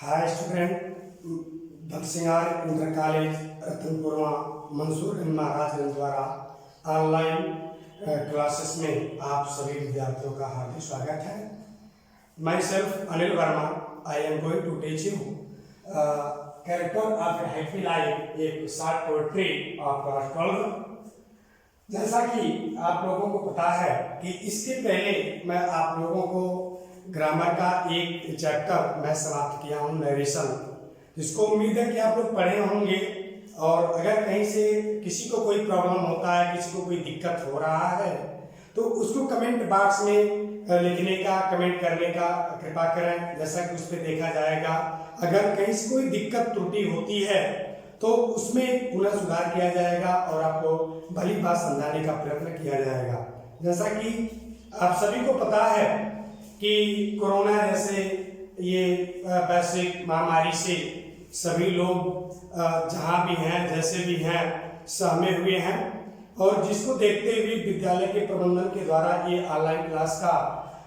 हाय student, Dalsingar inter college Ratanpurwa Mansoor Maharaj द्वारा online classes में आप सभी विद्यार्थियों का हार्दिक स्वागत है। Myself Anil Verma, I am going to teach you character of a happy life, एक शॉर्ट पोएट्री ऑफ क्लास 12। जैसा कि आप लोगों को पता है कि इसके पहले मैं आप लोगों को ग्रामर का एक चैप्टर मैं समाप्त किया हूँ, नरेशन, जिसको उम्मीद है कि आप लोग पढ़े होंगे। और अगर कहीं से किसी को कोई प्रॉब्लम होता है, किसी को कोई दिक्कत हो रहा है, तो उसको कमेंट बॉक्स में लिखने का, कमेंट करने का कृपा करें, जैसा कि उस पर देखा जाएगा। अगर कहीं से कोई दिक्कत त्रुटि होती है तो उसमें पुनः सुधार किया जाएगा और आपको भली बात समझाने का प्रयत्न किया जाएगा। जैसा कि आप सभी को पता है कि कोरोना जैसे ये वैश्विक महामारी से सभी लोग जहाँ भी हैं, जैसे भी हैं, सहमे हुए हैं। और जिसको देखते हुए विद्यालय के प्रबंधन के द्वारा ये ऑनलाइन क्लास का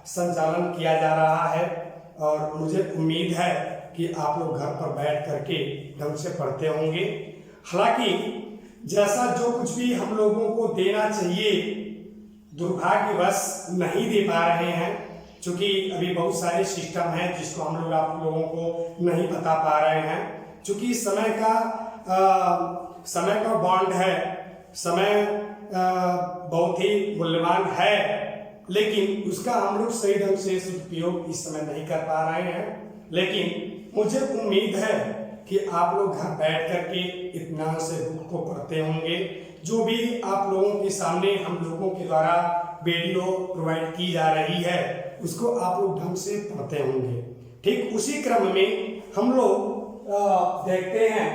संचालन किया जा रहा है। और मुझे उम्मीद है कि आप लोग घर पर बैठ करके ढंग से पढ़ते होंगे। हालांकि जैसा जो कुछ भी हम लोगों को देना चाहिए, दुर्भाग्यवश नहीं दे पा रहे हैं, क्योंकि अभी बहुत सारे सिस्टम हैं जिसको हम लोग आप लोगों को नहीं बता पा रहे हैं। क्योंकि समय का बॉन्ड है, समय बहुत ही मूल्यवान है, लेकिन उसका हम लोग सही ढंग से उपयोग इस समय नहीं कर पा रहे हैं। लेकिन मुझे उम्मीद है कि आप लोग घर बैठ करके इत्मीनान से बुक को पढ़ते होंगे। जो भी आप लोगों के सामने हम लोगों के द्वारा वीडियो प्रोवाइड की जा रही है, उसको आप लोग ढंग से पढ़ते होंगे। ठीक उसी क्रम में हम लोग देखते हैं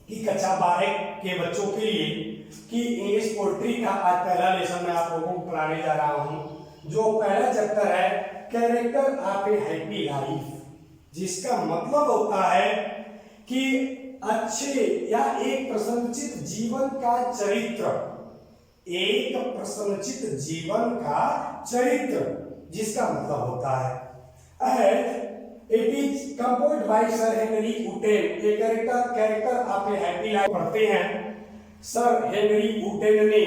कि कक्षा 12 के बच्चों के लिए कि इंग्लिश पोएट्री का आज पहला लेसन मैं आप लोगों को पढ़ाने जा रहा हूं। जो पहला चैप्टर है character of a happy life, जिसका मतलब होता है कि अच्छे या एक प्रसन्नचित जीवन का चरित्र, एक प्रसन्नचित जीवन का चरित्र, जिसका मतलब होता है it is composed by sir Henry Wotton. ये character of a happy life पढ़ते हैं। सर हेनरी ऊटेन ने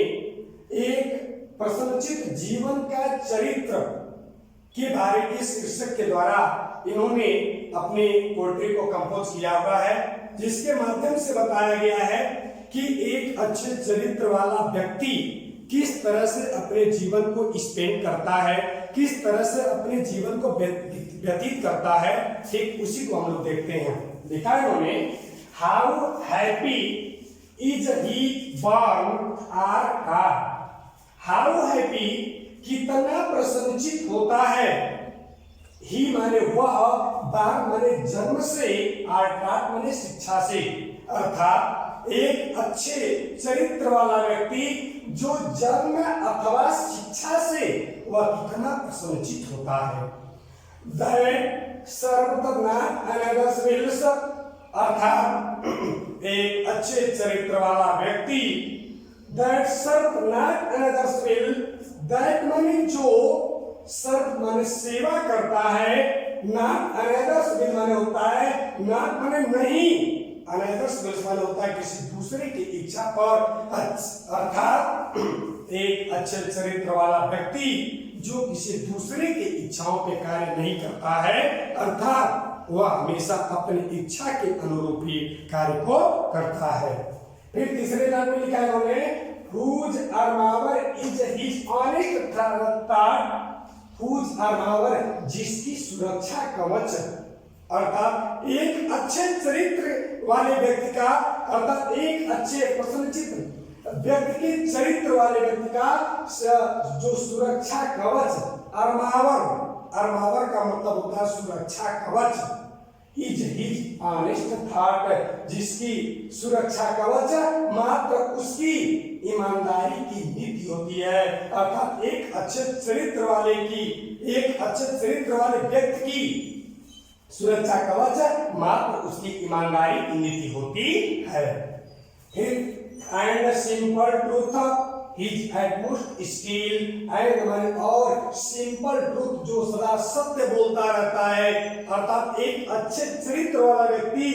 एक प्रसन्नचित जीवन का चरित्र के बारे के शीर्षक के द्वारा इन्होंने अपने पोएट्री को कंपोज किया हुआ है, जिसके माध्यम से बताया गया है कि एक अच्छे चरित्र वाला व्यक्ति किस तरह से अपने जीवन को स्पेंड करता है, किस तरह से अपने जीवन को व्यतीत करता है। ठीक उसी को हम लोग देखते हैं। लिखा है उन्होंने, how happy is he born or taught. How happy, कितना प्रसन्नचित होता है, ही माने वह, बार माने जन्म से, आर्ट माने शिक्षा से, अर्थात एक अच्छे चरित्र वाला व्यक्ति जो जन्म अथवा शिक्षा से वह कितना प्रसन्नचित होता है। अर्थात एक अच्छे चरित्र वाला व्यक्ति, that serve not another's will, that माने जो, सर्व माने सेवा करता है, नॉट अनदर्स विल माने होता है, नॉट माने नहीं, अनदर्स विल माने होता है किसी दूसरे की इच्छा पर। अर्थात एक अच्छे चरित्र वाला व्यक्ति जो किसी दूसरे की इच्छाओं पे कार्य नहीं करता है, अर्थात वह हमेशा अपनी इच्छा के अनुरूप ही कार्य को करता है। फिर तीसरे लाइन में लिखा है उन्होंने, whose armor is his honest thought, whose armor, जिसकी सुरक्षा कवच। अर्थात एक अच्छे चरित्र वाले व्यक्ति का, अर्थात एक अच्छे प्रसन्नचित व्यक्ति के चरित्र वाले व्यक्ति का जो सुरक्षा कवच, अरमावर का मतलब होता है सुरक्षा कवच। इज हिज ऑनेस्ट थॉट, जिसकी सुरक्षा कवच मात्र उसकी ईमानदारी की नीति होती है। अर्थात एक अच्छे चरित्र वाले की, एक अच्छे चरित्र वाले व्यक्ति की सुरक्षा कवच मात्र उसकी ईमानदारी की नीति होती है। फिर and simple truth, his utmost skill and माने और सिंपल ट्रूथ जो सदा सत्य बोलता रहता है, अर्थात एक अच्छे चरित्र वाला व्यक्ति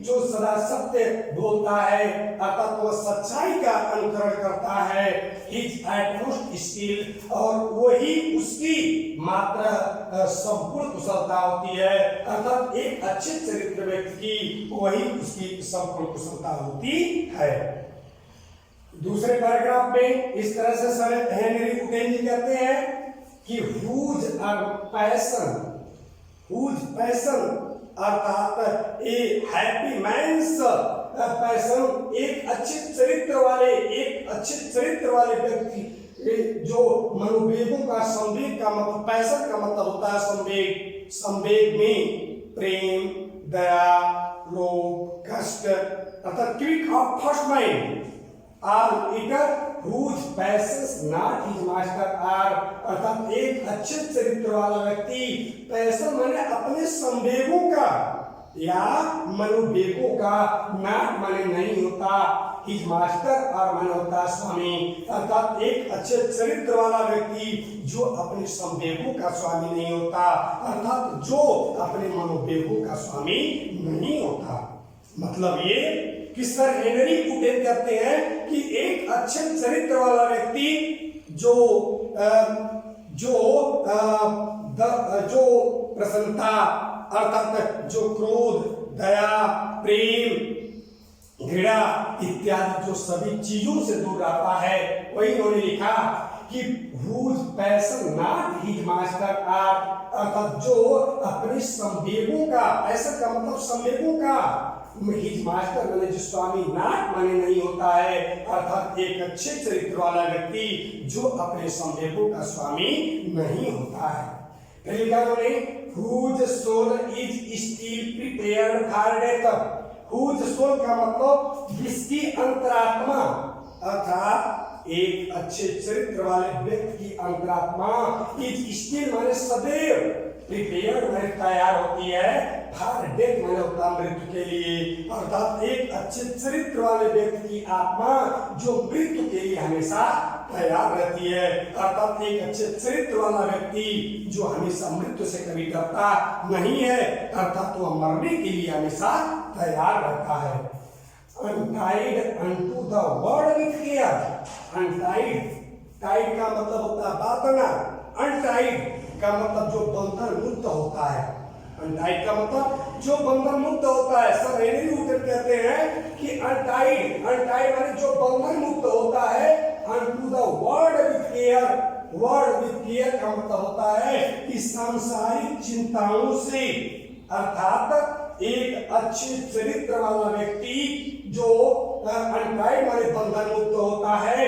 जो सदा सत्य बोलता है अर्थात वह सच्चाई का अनुकरण करता है। हिज एटमोस्ट स्टील और वही उसकी मात्र संपूर्ण कुशलता होती है, अर्थात एक अच्छे चरित्र व्यक्ति की वही उसकी संपूर्ण कुशलता होती है। दूसरे पैराग्राफ में इस तरह से सर हेनरी उटेन जी कहते हैं कि हुज पैशन अर्थात ए हैप्पी मैन्स पैशन एक अच्छे चरित्र वाले व्यक्ति जो मनोवेगों का संवेग का मतलब पैशन का मतलब होता है संवेग में प्रेम, दया, लोभ, कष्ट अर्थात quick of first mind are eater whose passions not his master are अर्थात एक अच्छे चरित्र वाला व्यक्ति पैशन माने अपने संवेगों का या मनोवेगों का नाट माने नहीं होता, हिज मास्टर और माने होता स्वामी, अर्थात एक अच्छे चरित्र वाला व्यक्ति जो अपने संवेगों का स्वामी नहीं होता, अर्थात जो अपने मनोवेगों का स्वामी नहीं होता। मतलब ये कि सर हेनरी उटेन कहते हैं कि एक अच्छे चरित्र वाला व्यक्ति जो प्रसन्नता अर्थात जो क्रोध, दया, प्रेम, घृणा इत्यादि जो सभी चीजों से दूर रहता है, वही उन्होंने लिखा कि whose passion not his master are अर्थात जो अपने संवेगों का, पैसा का मतलब संवेगों का, हिज मास्टर माने जो स्वामी नाट माने नहीं होता है, अर्थात एक अच्छे चरित्र वाला व्यक्ति जो अपने संवेगों का स्वामी नहीं होता है। फिर लिखा उन्होंने whose soul is still prepared for death, whose soul का मतलब जिसकी अंतरात्मा अर्थात एक अच्छे चरित्र वाले व्यक्ति की अंतरात्मा इज स्टिल माने सदैव, प्रिपेयर्ड माने तैयार होती है, फॉर डेथ माने होता मृत्यु के लिए, अर्थात एक अच्छे चरित्र वाले व्यक्ति की आत्मा जो मृत्यु के लिए हमेशा तैयार रहती है, अर्थात एक अच्छे चरित्र वाला व्यक्ति जो हमेशा मृत्यु से कभी डरता नहीं है, अर्थात वह मरने के लिए हमेशा तैयार रहता है। Untied unto the word with care, untied, tied का मतलब होता है बांधना, untied का मतलब जो बंधन मुक्त होता है, untied का मतलब जो बंधन मुक्त होता है। सर हेनरी उटेन कहते हैं कि untied माने जो बंधन मुक्त होता है, unto the word with care, word with care का मतलब होता है कि सांसारिक चिंताओं से, अर्थात एक अच्छे चरित्र वाला व्यक्ति जो अनटाइड माने बंधन मुक्त होता है,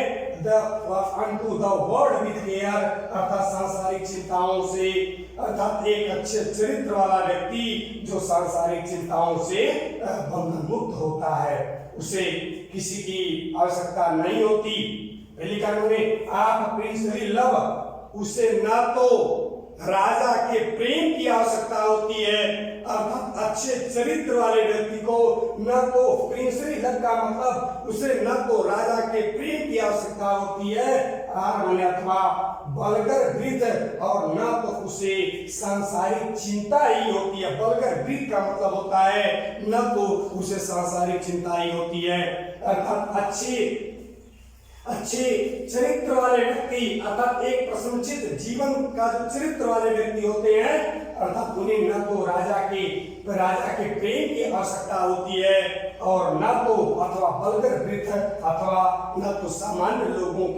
unto the word with care अर्थात सांसारिक चिंताओं से, अर्थात एक अच्छे चरित्र वाला व्यक्ति जो सांसारिक चिंताओं से बंधन मुक्त होता है, उसे किसी की आवश्यकता नहीं होती। पहली कानून में आप प्रिंसली लव, उसे न तो राजा के प्रेम की आवश्यकता होती है, अर्थात अच्छे चरित्र वाले व्यक्ति को न तो प्रिंसली लव का मतलब उसे न तो राजा के प्रेम की आवश्यकता होती है अथवा बलगर वृद्ध, और न तो उसे सांसारिक चिंता ही होती है। बलगर वृद्ध का मतलब होता है न तो उसे सांसारिक चिंता ही होती है, अर्थात अच्छे चरित्र वाले व्यक्ति अर्थात एक प्रसन्नचित्त जीवन का जो चरित्र वाले व्यक्ति होते हैं, अर्थात उन्हें न तो राजा के प्रेम की आवश्यकता होती है और न तो अथवा बलगर वृद्ध अथवा न तो सामान्य लोगों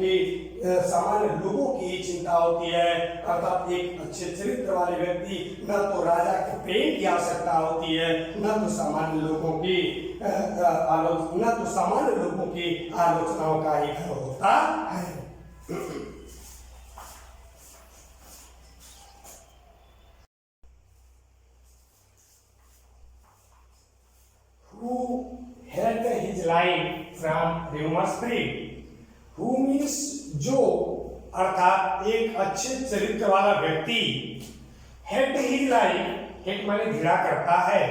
की चिंता होती है, अर्थात एक अच्छे चरित्र वाले व्यक्ति न तो राजा के प्रेम की आवश्यकता होती है, न तो सामान्य लोगों की आलोचनाओं का ही घर होता है। Who held his life from rumors free? Who means जो, अर्थात एक अच्छे चरित्र वाला व्यक्ति, हेड हिज लाइफ, हेड माने घिरा करता है,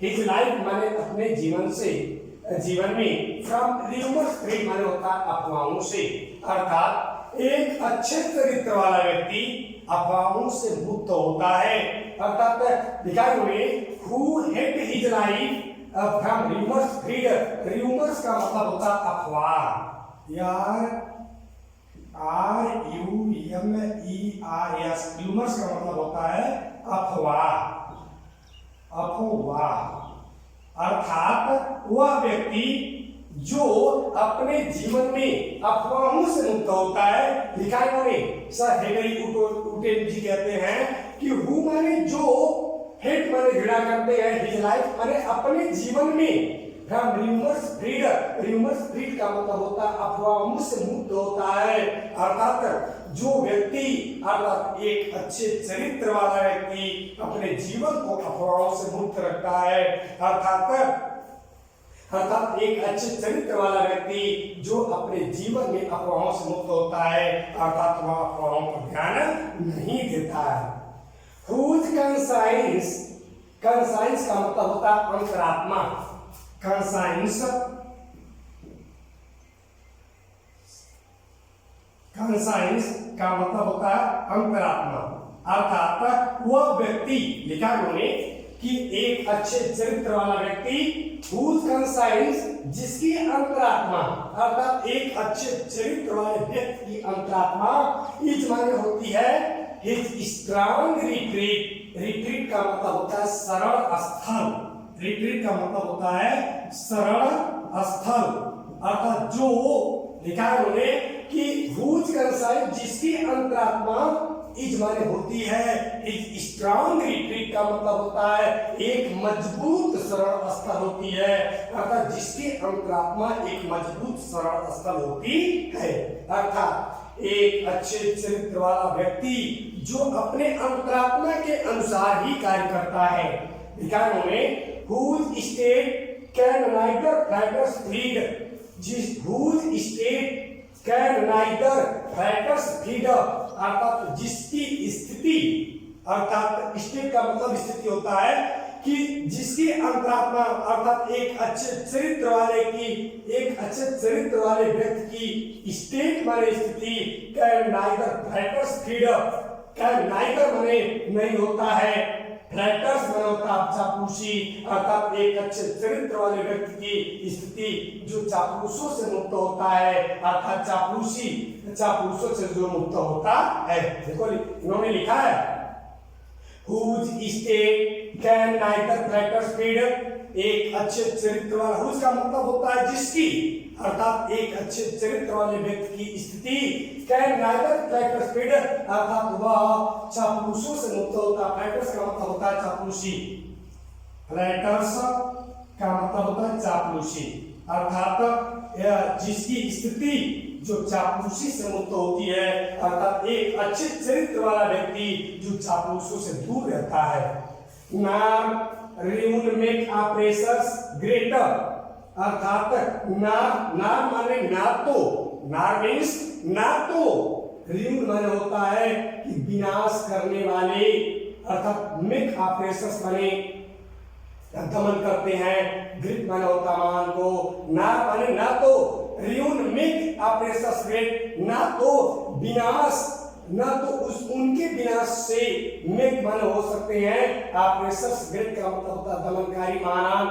हिज लाइफ माने अपने जीवन में, फ्रॉम रूमर्स फ्री माने होता अफवाहों से, अर्थात एक अच्छे चरित्र वाला व्यक्ति अफवाहों से मुक्त होता है। अर्थात दिखाई हुई who hath his life from rumours freed. Rumours का मतलब होता है अफवाह। यार RUMERS रूमर्स का मतलब होता है अफवाह। अफवाह अर्थात वह व्यक्ति जो अपने जीवन में अफवाहों से मुक्त होता है। लिखा है उन्होंने सर हेनरी उटेन जी कहते हैं कि हु माने जो हेट माने घृणा करते हैं, हिज लाइफ माने अपने जीवन में from rumours freed. Rumours freed का मतलब होता है अफवाहों से मुक्त होता है। अर्थात जो व्यक्ति अर्थात एक अच्छे चरित्र वाला व्यक्ति अपने जीवन को अफवाहों से मुक्त रखता है। अर्थात एक अच्छे चरित्र वाला व्यक्ति जो अपने जीवन में अफवाहों से मुक्त होता है, अर्थात वह अफवाहों पर ध्यान नहीं देता है। Whose conscience, conscience का मतलब होता है अंतरात्मा। conscience, conscience का मतलब होता है अंतरात्मा। अर्थात वह व्यक्ति, लिखा उन्होंने कि एक अच्छे चरित्र वाला व्यक्ति whose conscience जिसकी अंतरात्मा, अर्थात एक अच्छे चरित्र वाले व्यक्ति की अंतरात्मा इस माने होती है his strong retreat। रिट्रीट का मतलब होता है शरण स्थल। रिट्रीट का मतलब होता है शरण स्थल। अर्थात जो लिखा है उन्होंने कि whose conscience जिसकी अंतरात्मा इज माने होती है इज स्ट्रॉन्ग रिट्रीट का मतलब होता है एक मजबूत शरण स्थल होती है। अर्थात जिसकी अंतरात्मा एक मजबूत शरण स्थल होती है। अर्थात एक अच्छे चरित्र वाला व्यक्ति जो अपने अंतरात्मा के अनुसार ही कार्य करता है। लिखा है उन्होंने whose state can neither flatters feed। जिस whose state can neither flatters feed अर्थात जिसकी स्थिति, अर्थात स्टेट का मतलब स्थिति होता है कि जिसकी अंतरात्मा अर्थात एक अच्छे चरित्र वाले की, एक अच्छे चरित्र वाले व्यक्ति की स्टेट माने स्थिति can neither flutters feed. Can neither माने नहीं होता है, फ्लैटर्स माने होता है चापलूसी। अर्थात एक अच्छे चरित्र वाले व्यक्ति की स्थिति जो चापलूसों से मुक्त होता है, अर्थात चापलूसों से जो मुक्त होता है। देखो इन्होंने लिखा है whose state can neither flatters feed। एक अच्छे चरित्र वाला, whose का मतलब होता है जिसकी, अर्थात एक अच्छे चरित्र वाले व्यक्ति की स्थिति can neither flatters feed अर्थात वह चापलूसों से मुक्त होता है। फ्लैटर्स का मतलब होता है चापलूसी। फ्लैटर्स का मतलब होता है चापलूसी। अर्थात जिसकी स्थिति जो चापलूसी से मुक्त होती है, अर्थात एक अच्छे चरित्र वाला व्यक्ति जो चापलूसों से दूर रहता है। नार रिउन मेक ऑपरेशंस ग्रेटर। अर्थात नार माने ना तो, नार मीन्स ना तो, रिउन माने होता है कि विनाश करने वाले, अर्थात मेक ऑपरेशंस माने दमन करते हैं। ग्रिप माने होता मान को, नार माने ना तो, रिउन मेक ऑपरेशंस ग्रेट ना तो विनाश, ना तो उनके विनाश से मेक माने हो सकते हैं ऑपरेशंस ग्रेट का मतलब होता है दमनकारी महान,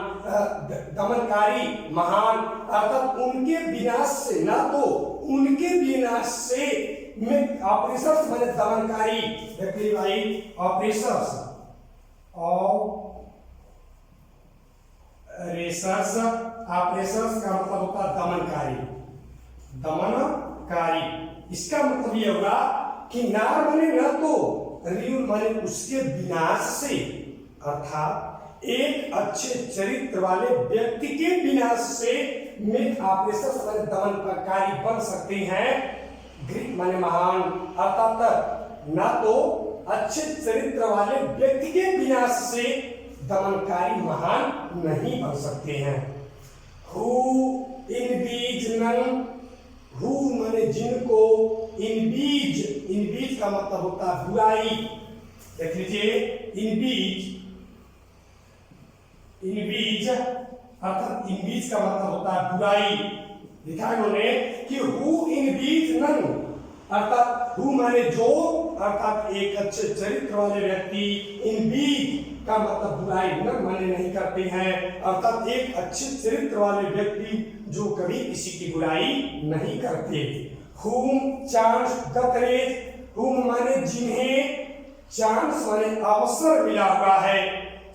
दमनकारी महान। अर्थात उनके विनाश से, ना तो उनके विनाश से मेक ऑपरेशंस माने दमनकारी व्यक्ति भाई। ऑपरेशंस ऑपरेशंस का मतलब होता है दमनकारी, दमनकारी। इसका मतलब यह होगा कि नार माने ना तो, रिउन माने उसके विनाश से, अर्थात एक अच्छे चरित्र वाले व्यक्ति के विनाश से मेक ऑपरेशंस माने दमनकारी बन सकते हैं। ग्रीक माने महान, अर्थात ना तो अच्छे चरित्र वाले व्यक्ति के विनाश से दमनकारी महान नहीं बन सकते हैं। हु इन बीज नन, हु माने जिनको, इन बीज का मतलब होता है बुराई। देख लीजिए इन बीज अर्थात इन बीज का मतलब होता है बुराई। लिखा है उन्होंने कि हु इन बीच नन, अर्थात हु माने जो, अर्थात एक अच्छे चरित्र वाले व्यक्ति, इन बीच का मतलब बुराई न माने नहीं करते हैं, अर्थात एक अच्छे चरित्र वाले व्यक्ति जो कभी किसी की बुराई नहीं करते। whom chance doth raise, whom माने जिन्हें, चांस माने अवसर मिला हुआ है,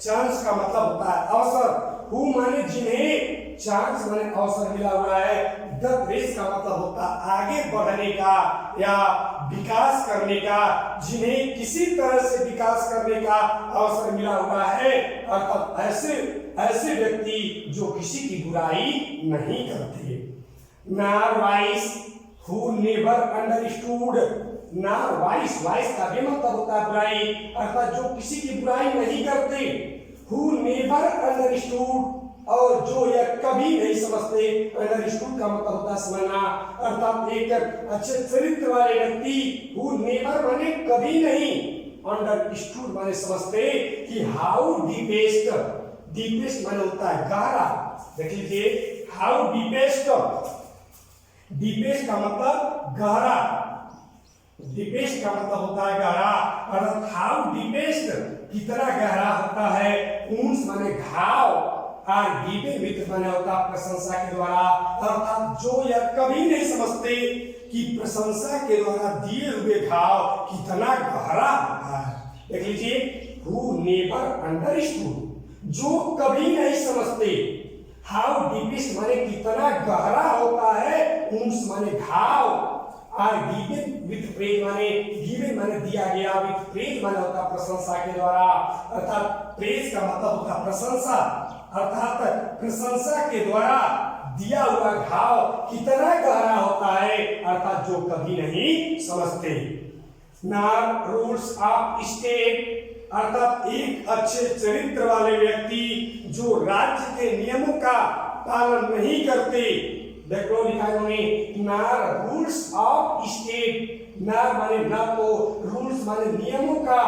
चांस का मतलब होता है अवसर, whom माने जिन्हें, चांस माने अवसर मिला हुआ है, doth raise का मतलब होता है आगे बढ़ने का या विकास करने का, जिन्हें किसी तरह से विकास करने का अवसर मिला हुआ है, अर्थात ऐसे व्यक्ति जो किसी की बुराई नहीं करते। nor wise who never understood, nor wise, wise का भी मतलब होता है बुराई, अर्थात जो किसी की बुराई नहीं करते, who never understood, और जो यह कभी नहीं समझते, अंडरस्टूड का मतलब होता है समझना, अर्थात एक अच्छे चरित्र वाले व्यक्ति, हु नेवर माने कभी नहीं, अंडरस्टूड माने समझते कि हाउ डीपेस्ट, डीपेस्ट माने होता है गहरा, देख लीजिए हाउ डीपेस्ट, डीपेस्ट का मतलब गहरा, डीपेस्ट का मतलब होता है गहरा, अर्थात हाउ डीपेस्ट कितना गहरा होता है, ऊंस माने घाव, और गिवन विथ माने होता प्रशंसा के द्वारा, अर्थात जो यह कभी नहीं समझते कि प्रशंसा के द्वारा दिए हुए घाव कितना गहरा होता है। देख लीजिए हु नेवर अंडरस्टूड, जो कभी नहीं समझते, हाउ डीपेस्ट माने कितना गहरा होता है, उन्स माने घाव, और गिवन विथ प्रेज माने, गिवन माने दिया गया, विथ प्रेज माने होता प्रशंसा के द्वारा, अर्थात प्रेज का मतलब होता प्रशंसा, अर्थात प्रशंसा के द्वारा दिया हुआ घाव कितना गहरा होता है, अर्थात जो कभी नहीं समझते। नॉर रूल्स ऑफ स्टेट, अर्थात एक अच्छे चरित्र वाले व्यक्ति जो राज्य के नियमों का पालन नहीं करते, देखो लिखा है उन्होंने nor rules of state, nor माने न तो, रूल्स माने नियमों का,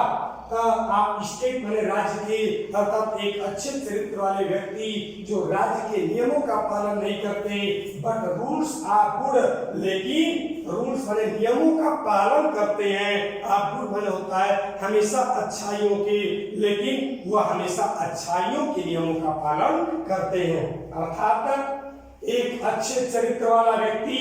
आप स्टेट माने राज्य के, अर्थात एक अच्छे चरित्र वाले व्यक्ति जो राज्य के नियमों का पालन नहीं करते, बट रूल्स आर गुड, लेकिन रूल्स माने नियमों का पालन करते हैं, आप गुड माने होता है हमेशा अच्छाइयों के, लेकिन वह हमेशा अच्छाइयों के नियमों का पालन करते हैं, अर्थात एक अच्छे चरित्र वाला व्यक्ति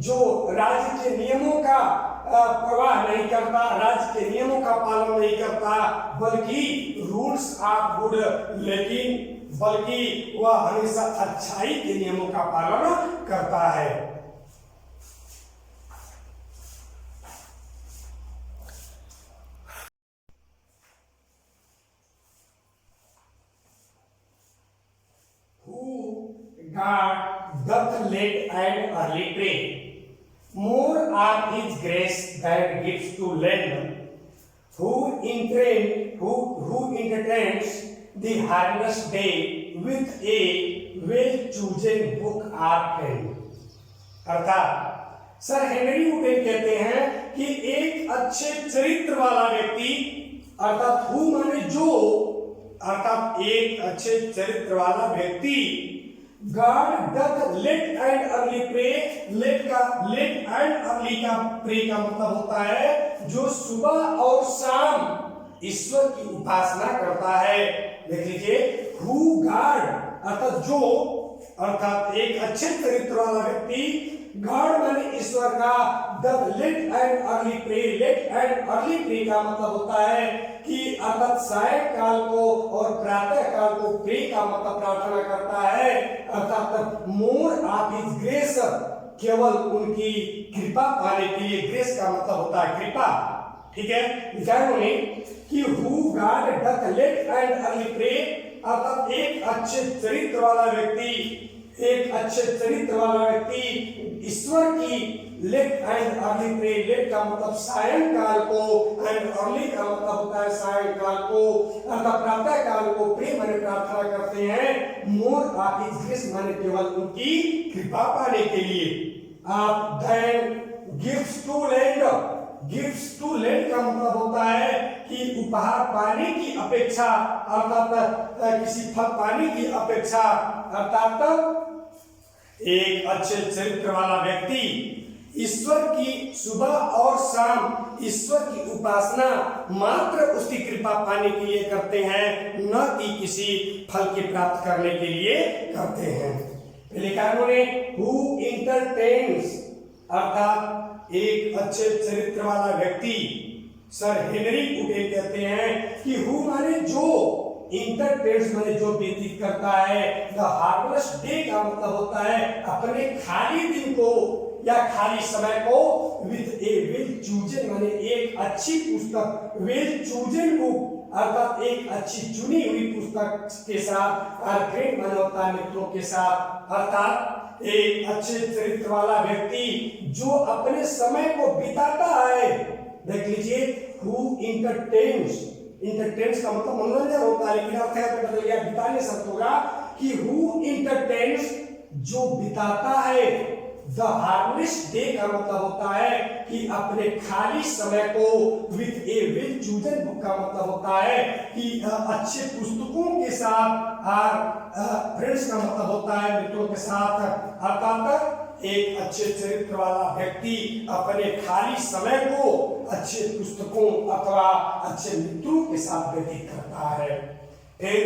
जो राज्य के नियमों का परवाह नहीं करता, राज्य के नियमों का पालन नहीं करता, बल्कि रूल्स आर गुड, लेकिन बल्कि वह हमेशा अच्छाई के नियमों का पालन करता है। God doth late and early pray, more of His grace that gives to lend, who entertains the harvest day with a well-chosen book or pen। अर्थात सर हेनरी वुडेन कहते हैं कि एक अच्छे चरित्र वाला व्यक्ति, अर्थात हु माने जो, अर्थात एक अच्छे चरित्र वाला व्यक्ति, God doth late and early pray, late and early का प्रे का मतलब होता है जो सुबह और शाम ईश्वर की उपासना करता है। देख लीजिए who God, अर्थात जो, अर्थात एक अच्छे चरित्र वाला व्यक्ति, गॉड माने ईश्वर का, doth late and early pray, late and early pray का मतलब होता है कि अर्थात सायंकाल को और प्रातः काल को प्रे का मतलब प्रार्थना करता है, अर्थात मोर ऑफ हिज ग्रेस, केवल उनकी कृपा पाने के लिए, ग्रेस का मतलब होता है कृपा, ठीक है। लिखा है कि who god doth late and early pray, अर्थात एक अच्छे चरित्र वाला व्यक्ति, एक अच्छे चरित्र वाला व्यक्ति ईश्वर की late and early pray, late का मतलब सायंकाल को, एंड अर्ली का मतलब होता है सायंकाल को, अर्थात प्रातः काल को प्रे माने प्रार्थना करते हैं, मोर ऑफ हिज ग्रेस माने केवल उनकी कृपा पाने के लिए। आप then gifts to lend, gifts to lend का मतलब होता है कि उपहार पाने की अपेक्षा, अर्थात किसी फल पाने की अपेक्षा, अर्थात एक अच्छे चरित्र वाला व्यक्ति ईश्वर की सुबह और शाम ईश्वर की उपासना मात्र उसकी कृपा पाने के लिए करते हैं, न कि किसी फल की प्राप्त करने के लिए करते हैं। पहले कारण ने हु इंटरटेन्स, अर्थात एक अच्छे चरित्र वाला व्यक्ति, सर हेनरी उडेल कहते हैं कि हु माने जो, इंटरटेन्स माने जो व्यतीत करता है, द हार्मलेस डे का मतलब होता है अपने खाली दिन को या खाली समय को विद ए वेल चूजन माने एक अच्छी पुस्तक, वेल चूजन बुक अर्थात एक अच्छी चुनी हुई पुस्तक के साथ, और फ्रेंड माने होता है मित्रों के साथ, अर्थात एक अच्छे चरित्र वाला व्यक्ति जो अपने समय को बिताता है। देख लीजिए हु इंटरटेन्स, इंटरटेन्स का मतलब मनोरंजन होता है, लेकिन अर्थ है बदल गया, बिताने शब्द होगा कि हु इंटरटेन्स जो बिताता है, द हार्मलेस डे का मतलब होता है कि अपने खाली समय को, with A well chosen book का मतलब होता है कि अच्छे पुस्तकों के साथ, और फ्रेंड्स का मतलब होता है मित्रों के साथ, अर्थात एक अच्छे चरित्र वाला व्यक्ति अपने खाली समय को अच्छे पुस्तकों अथवा अच्छे मित्रों के साथ व्यतीत करता है। फिर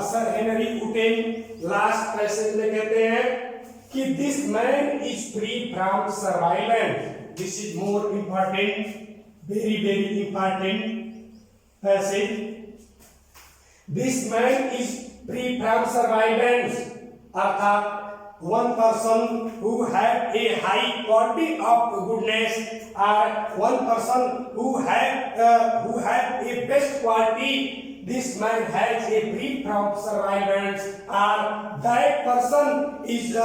सर हेनरी उटेन लास्ट पैसेज में कहते हैं कि this man is free from surveillance. This is more important, very very important passage. This man is free from surveillance, अर्थात one person who had a high quality of goodness, or one person who had a best quality, this man has a free from surveillance, or that person is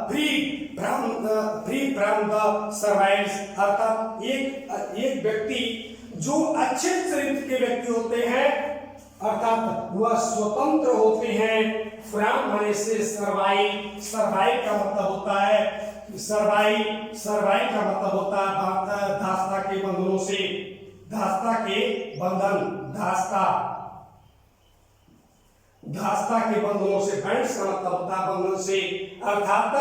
free from the surveillance। अर्थात एक व्यक्ति जो अच्छे चरित्र के व्यक्ति होते हैं, अर्थात वह स्वतंत्र होते हैं। फ्रॉम माने से सर्वाइव, सर्वाइव का मतलब होता है, सर्वाइव का मतलब होता है दास्ता के बंधनों से, दास्ता के बंधन, दास्ता के बंधनों से, बैंड्स का मतलब होता है बंधन से, अर्थात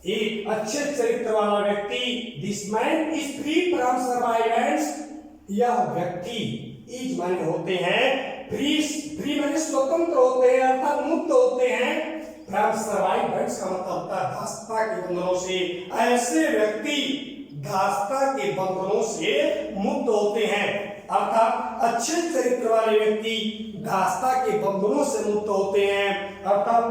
एक अच्छे चरित्र वाला व्यक्ति, this man is free from surveillance, यह व्यक्ति इज माने होते हैं फ्री माने स्वतंत्र होते हैं, अर्थात मुक्त होते हैं, फ्रॉम सर्वाइलेंस का मतलब होता है दास्ता के बंधनों से। ऐसे व्यक्ति दास्ता के बंधनों से मुक्त होते हैं, अर्थात अच्छे चरित्र वाले व्यक्ति दास्ता के बंधनों से मुक्त होते हैं, अर्थात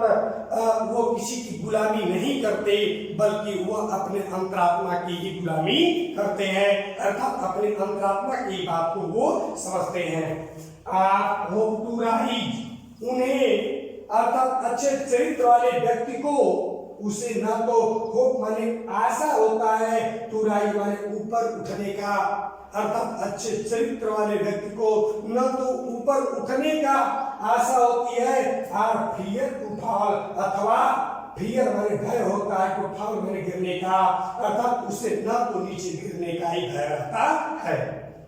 वो किसी की गुलामी नहीं करते, बल्कि वह अपने अंतरात्मा की ही गुलामी करते हैं, अर्थात अपने अंतरात्मा की बात को वो समझते हैं। होप टू राइज, उन्हें अर्थात अच्छे चरित्र वाले व्यक्ति को, उसे न तो होप माने आशा होता है, टू राइज माने ऊपर उठने का, अर्थात अच्छे चरित्र वाले व्यक्ति को न तो ऊपर उठने का आशा होती है, और फियर टू फॉल, अथवा फियर माने भय होता है, टू फॉल माने गिरने का, अर्थात उसे न तो नीचे गिरने का ही भय रहता है।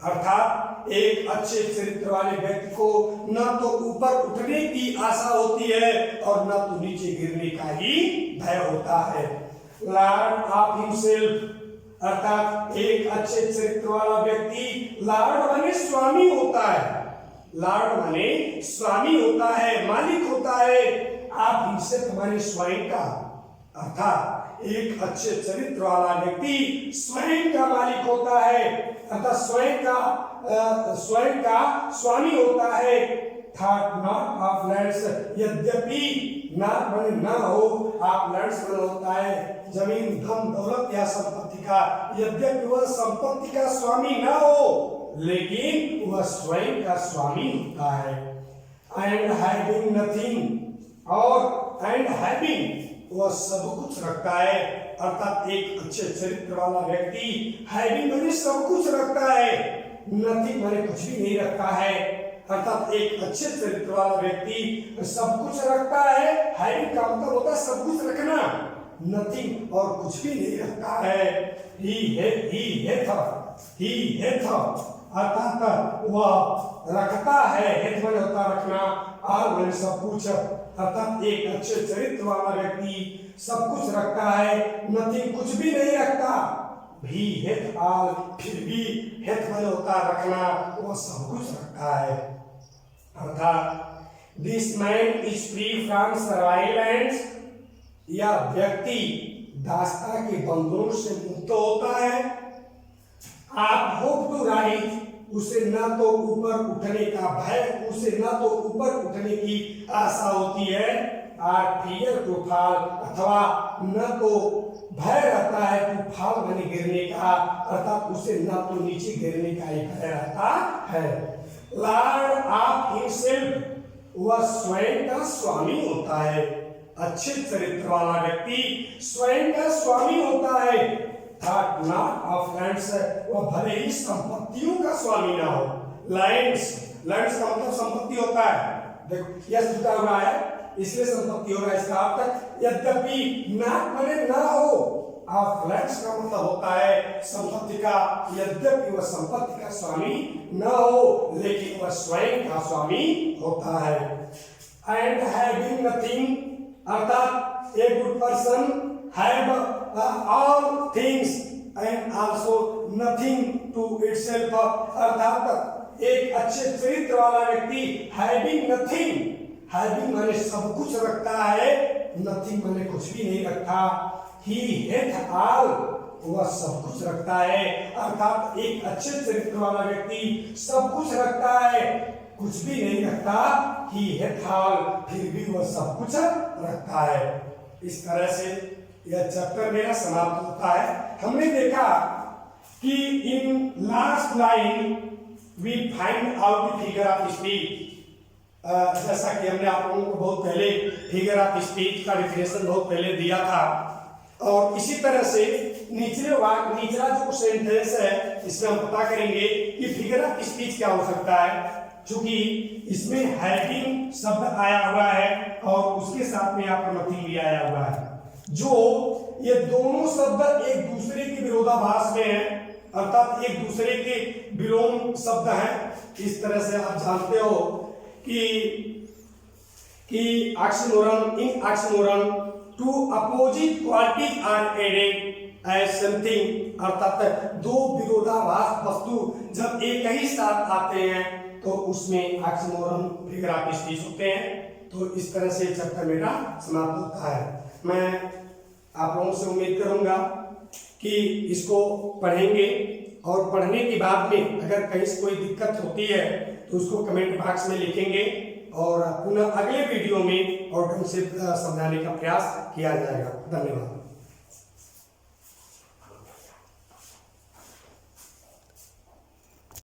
अर्थात एक अच्छे चरित्र वाले व्यक्ति को न तो ऊपर उठने की आशा होती है और न तो नीचे गिरने का ही भय होता है। लॉर्ड ऑफ हिमसेल्फ, अर्थात एक अच्छे चरित्र वाला व्यक्ति लॉर्ड माने स्वामी होता है, लॉर्ड माने स्वामी होता है, मालिक होता है, आप हिमसेल्फ माने स्वयं का, अर्थात एक अच्छे चरित्र वाला व्यक्ति स्वयं का मालिक होता है, अर्थात स्वयं का स्वामी होता है। थॉट नॉट ऑफ लैंड्स, यद्यपि नॉट माने न हो, ऑफ लैंड्स माने होता है जमीन, धन दौलत या संपत्ति का, यद्यपि वह संपत्ति का स्वामी न हो, लेकिन वह स्वयं का स्वामी होता है। एंड हैविंग नथिंग, और एंड हैविंग वह सब कुछ रखता है, अर्थात एक अच्छे चरित्र वाला व्यक्ति हैविंग माने सब कुछ रखता है, नथिंग माने कुछ भी नहीं रखता है, अर्थात एक अच्छे चरित्र वाला व्यक्ति सब कुछ रखता है। हैविंग का मतलब होता है सब कुछ रखना, नथिंग और कुछ भी नहीं रखता है। ही हेथ अर्थात वह रखता है, हेथ माने होता रखना, और माने सब कुछ, अर्थात एक अच्छे चरित्र वाला व्यक्ति सब कुछ रखता है, नथिंग कुछ भी नहीं रखता, भी हेथ आल फिर भी हेथ मन होता रखना, वह सब कुछ रखता है। अर्थात this man is free from surveillance, यह व्यक्ति दासता के बंधनों से मुक्त होता है। आप होप टू राइज, उसे न तो ऊपर उठने का भय, उसे न तो ऊपर उठने की आशा होती है, और फियर टू फॉल, अथवा न तो भय रहता है टू फॉल माने गिरने का, अर्थात उसे न तो नीचे गिरने का ही भय रहता है। लॉर्ड ऑफ हिमसेल्फ, वह स्वयं का स्वामी होता है। अच्छे चरित्र वाला व्यक्ति स्वयं का स्वामी होता है। थॉट नॉट ऑफ लैंड्स, वह भले ही संपत्तियों का स्वामी ना हो। लैंड्स, लैंड्स का मतलब संपत्ति होता है, देखो यस जुटा हुआ है इसलिए संपत्ति हो रहा है, इसका अर्थ यद्यपि नॉट माने ना हो, ऑफ लैंड्स का मतलब होता है संपत्ति का, यद्यपि वह संपत्ति का स्वामी न हो लेकिन वह स्वयं का स्वामी होता है। एंड हैविंग नथिंग, अर्थात a good person have all things and also nothing to itself, अर्थात एक अच्छे चरित्र वाला व्यक्ति having nothing, having माने सब कुछ रखता है, nothing माने कुछ भी नहीं रखता, he hath all, वह सब कुछ रखता है। अर्थात एक अच्छे चरित्र वाला व्यक्ति सब कुछ रखता है, कुछ भी नहीं रखता, he hath all, फिर भी वह सब कुछ रखता है। इस तरह से यह चैप्टर मेरा समाप्त होता है। हमने देखा कि in last line we find out the figure of speech. जैसा कि हमने आप लोगों को बहुत पहले फिगर ऑफ स्पीच का डेफिनेशन बहुत पहले दिया था, और इसी तरह से निचला जो सेंटेंस है इसमें हम पता करेंगे कि फिगर ऑफ स्पीच क्या हो सकता है। चूंकि इसमें हैविंग शब्द आया हुआ है और उसके साथ में यहाँ पर नथिंग भी आया हुआ है, जो ये दोनों शब्द एक दूसरे के विरोधाभास में है, अर्थात एक दूसरे के विलोम शब्द हैं। इस तरह से आप जानते हो कि oxymoron, in oxymoron two opposite qualities are added as something, अर्थात दो विरोधाभास वस्तु जब एक ही साथ आते हैं तो उसमें ऑक्सीमोरन फिगर ऑफ स्पीच होते हैं। तो इस तरह से चैप्टर मेरा समाप्त होता है। मैं आप लोगों से उम्मीद करूंगा कि इसको पढ़ेंगे, और पढ़ने के बाद में अगर कहीं से कोई दिक्कत होती है तो उसको कमेंट बॉक्स में लिखेंगे, और पुनः अगले वीडियो में और ढंग से समझाने का प्रयास किया जाएगा। धन्यवाद।